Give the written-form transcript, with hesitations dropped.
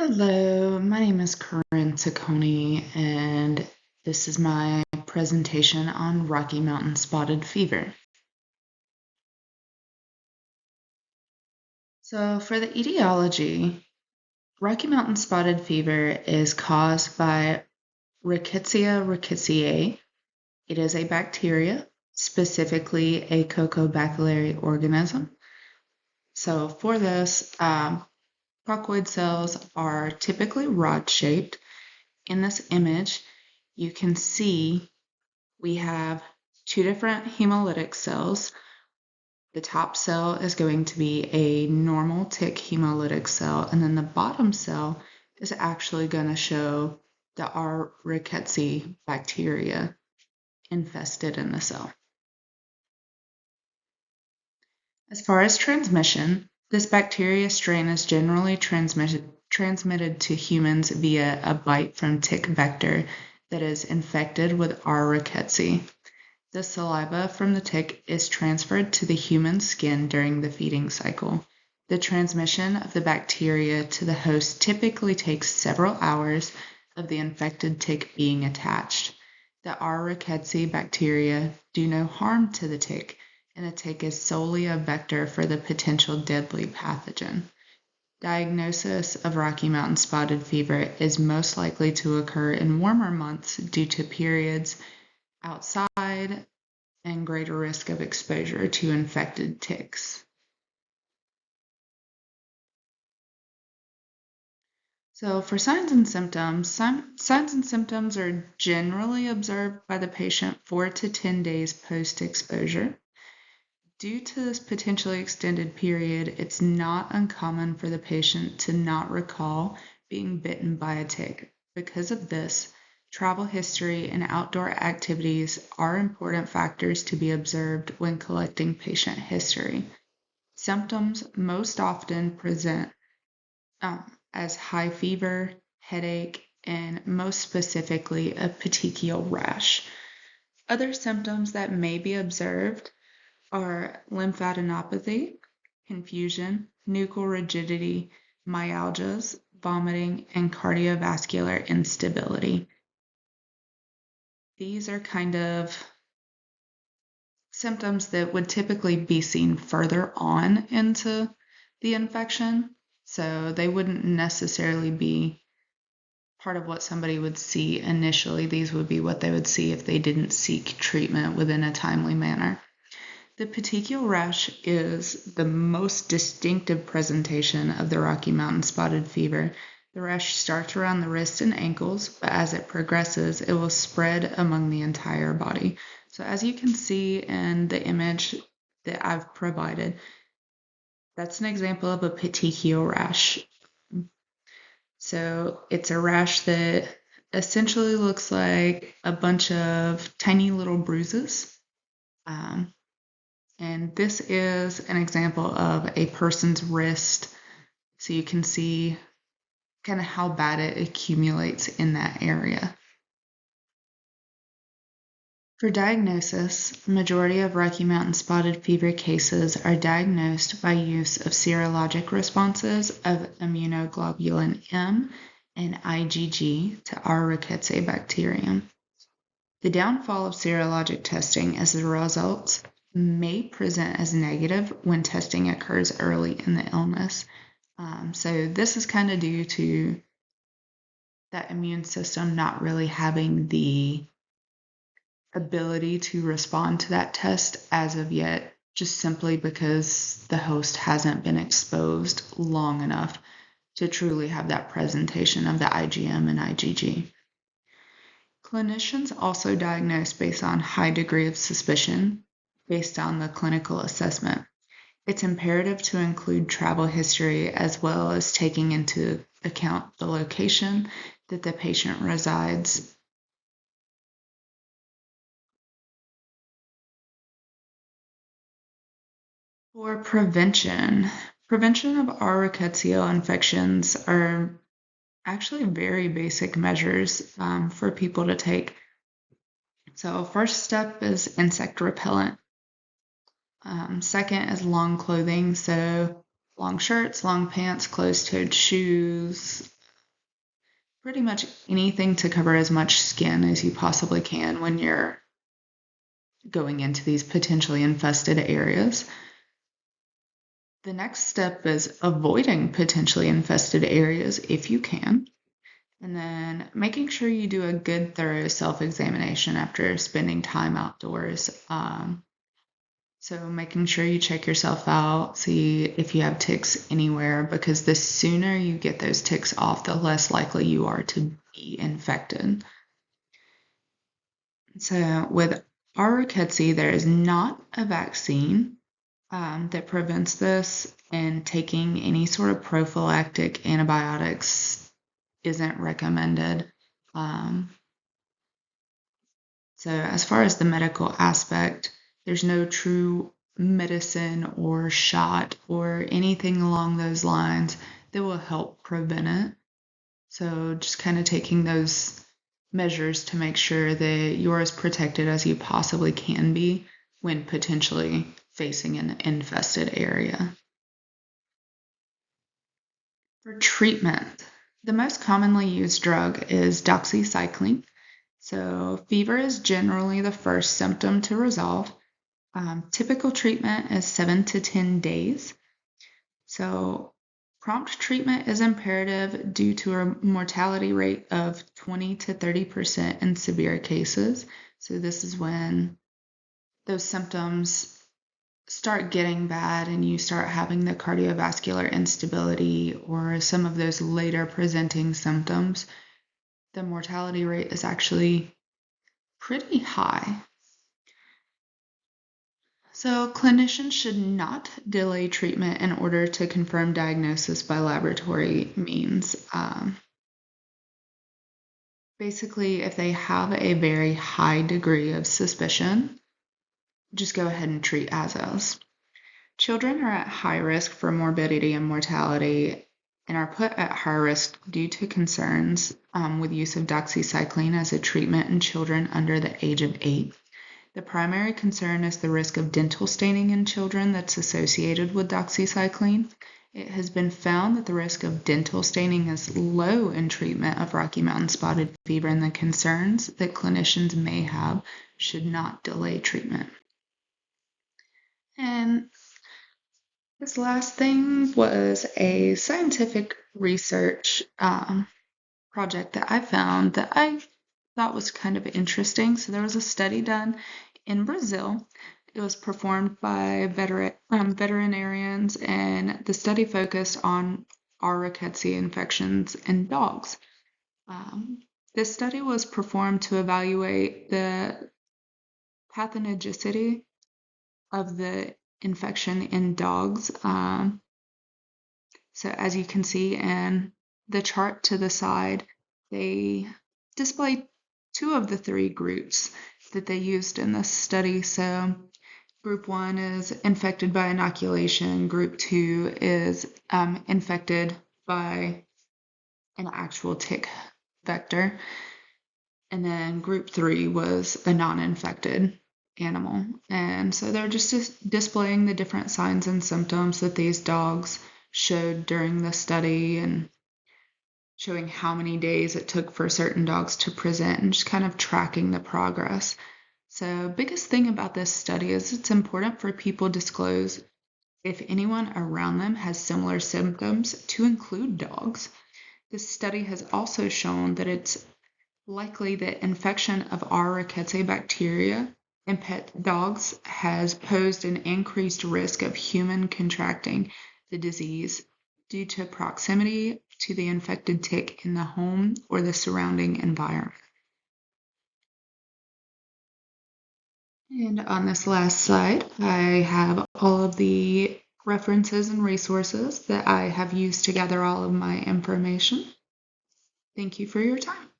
Hello, my name is Corinne Ciccone, and this is my presentation on Rocky Mountain Spotted Fever. So, for the etiology, Rocky Mountain Spotted Fever is caused by Rickettsia rickettsiae. It is a bacteria, specifically a Coccobacillary organism. So, for this, crocodile cells are typically rod-shaped. In this image, you can see we have two different hemolytic cells. The top cell is going to be a normal tick hemolytic cell, and then the bottom cell is actually going to show the R. rickettsii bacteria infested in the cell. As far as transmission, this bacteria strain is generally transmitted to humans via a bite from tick vector that is infected with R. rickettsii. The saliva from the tick is transferred to the human skin during the feeding cycle. The transmission of the bacteria to the host typically takes several hours of the infected tick being attached. The R. rickettsii bacteria do no harm to the tick, and the tick is solely a vector for the potential deadly pathogen. Diagnosis of Rocky Mountain Spotted Fever is most likely to occur in warmer months due to periods outside and greater risk of exposure to infected ticks. So for signs and symptoms, signs and symptoms are generally observed by the patient 4 to 10 days post-exposure. Due to this potentially extended period, it's not uncommon for the patient to not recall being bitten by a tick. Because of this, travel history and outdoor activities are important factors to be observed when collecting patient history. Symptoms most often present as high fever, headache, and most specifically a petechial rash. Other symptoms that may be observed are lymphadenopathy, confusion, nuchal rigidity, myalgias, vomiting, and cardiovascular instability. These are kind of symptoms that would typically be seen further on into the infection, so they wouldn't necessarily be part of what somebody would see initially. These would be what they would see if they didn't seek treatment within a timely manner. The petechial rash is the most distinctive presentation of the Rocky Mountain Spotted Fever. The rash starts around the wrists and ankles, but as it progresses, it will spread among the entire body. So as you can see in the image that I've provided, that's an example of a petechial rash. So it's a rash that essentially looks like a bunch of tiny little bruises. And this is an example of a person's wrist. So you can see kind of how bad it accumulates in that area. For diagnosis, majority of Rocky Mountain Spotted Fever cases are diagnosed by use of serologic responses of immunoglobulin M and IgG to R. rickettsii bacterium. The downfall of serologic testing is the results may present as negative when testing occurs early in the illness. So this is kind of due to that immune system not really having the ability to respond to that test as of yet, just simply because the host hasn't been exposed long enough to truly have that presentation of the IgM and IgG. Clinicians also diagnose based on high degree of suspicion based on the clinical assessment. It's imperative to include travel history as well as taking into account the location that the patient resides. For prevention of R. rickettsial infections are actually very basic measures for people to take. So first step is insect repellent. Second is long clothing, so long shirts, long pants, closed-toed shoes, pretty much anything to cover as much skin as you possibly can when you're going into these potentially infested areas. The next step is avoiding potentially infested areas if you can. And then making sure you do a good, thorough self-examination after spending time outdoors. So making sure you check yourself out, see if you have ticks anywhere, because the sooner you get those ticks off, the less likely you are to be infected. So with rickettsia, there is not a vaccine that prevents this, and taking any sort of prophylactic antibiotics isn't recommended. So as far as the medical aspect, there's no true medicine or shot or anything along those lines that will help prevent it. So just kind of taking those measures to make sure that you're as protected as you possibly can be when potentially facing an infested area. For treatment, the most commonly used drug is doxycycline. So fever is generally the first symptom to resolve. Typical treatment is 7 to 10 days. So prompt treatment is imperative due to a mortality rate of 20 to 30% in severe cases. So this is when those symptoms start getting bad and you start having the cardiovascular instability or some of those later presenting symptoms. The mortality rate is actually pretty high. So clinicians should not delay treatment in order to confirm diagnosis by laboratory means. Basically, if they have a very high degree of suspicion, just go ahead and treat as is. Children are at high risk for morbidity and mortality and are put at high risk due to concerns with use of doxycycline as a treatment in children under the age of 8. The primary concern is the risk of dental staining in children that's associated with doxycycline. It has been found that the risk of dental staining is low in treatment of Rocky Mountain spotted fever, and the concerns that clinicians may have should not delay treatment. And this last thing was a scientific research project that I found that I thought was kind of interesting. So there was a study done in Brazil. It was performed by veterinarians, and the study focused on rickettsia infections in dogs. This study was performed to evaluate the pathogenicity of the infection in dogs. So as you can see in the chart to the side, they display 2 of the 3 groups that they used in this study. So group 1 is infected by inoculation. Group 2 is infected by an actual tick vector. And then group 3 was a non-infected animal. And so they're just displaying the different signs and symptoms that these dogs showed during the study and showing how many days it took for certain dogs to present and just kind of tracking the progress. So biggest thing about this study is it's important for people to disclose if anyone around them has similar symptoms, to include dogs. This study has also shown that it's likely that infection of rickettsia bacteria in pet dogs has posed an increased risk of human contracting the disease due to proximity to the infected tick in the home or the surrounding environment. And on this last slide, I have all of the references and resources that I have used to gather all of my information. Thank you for your time.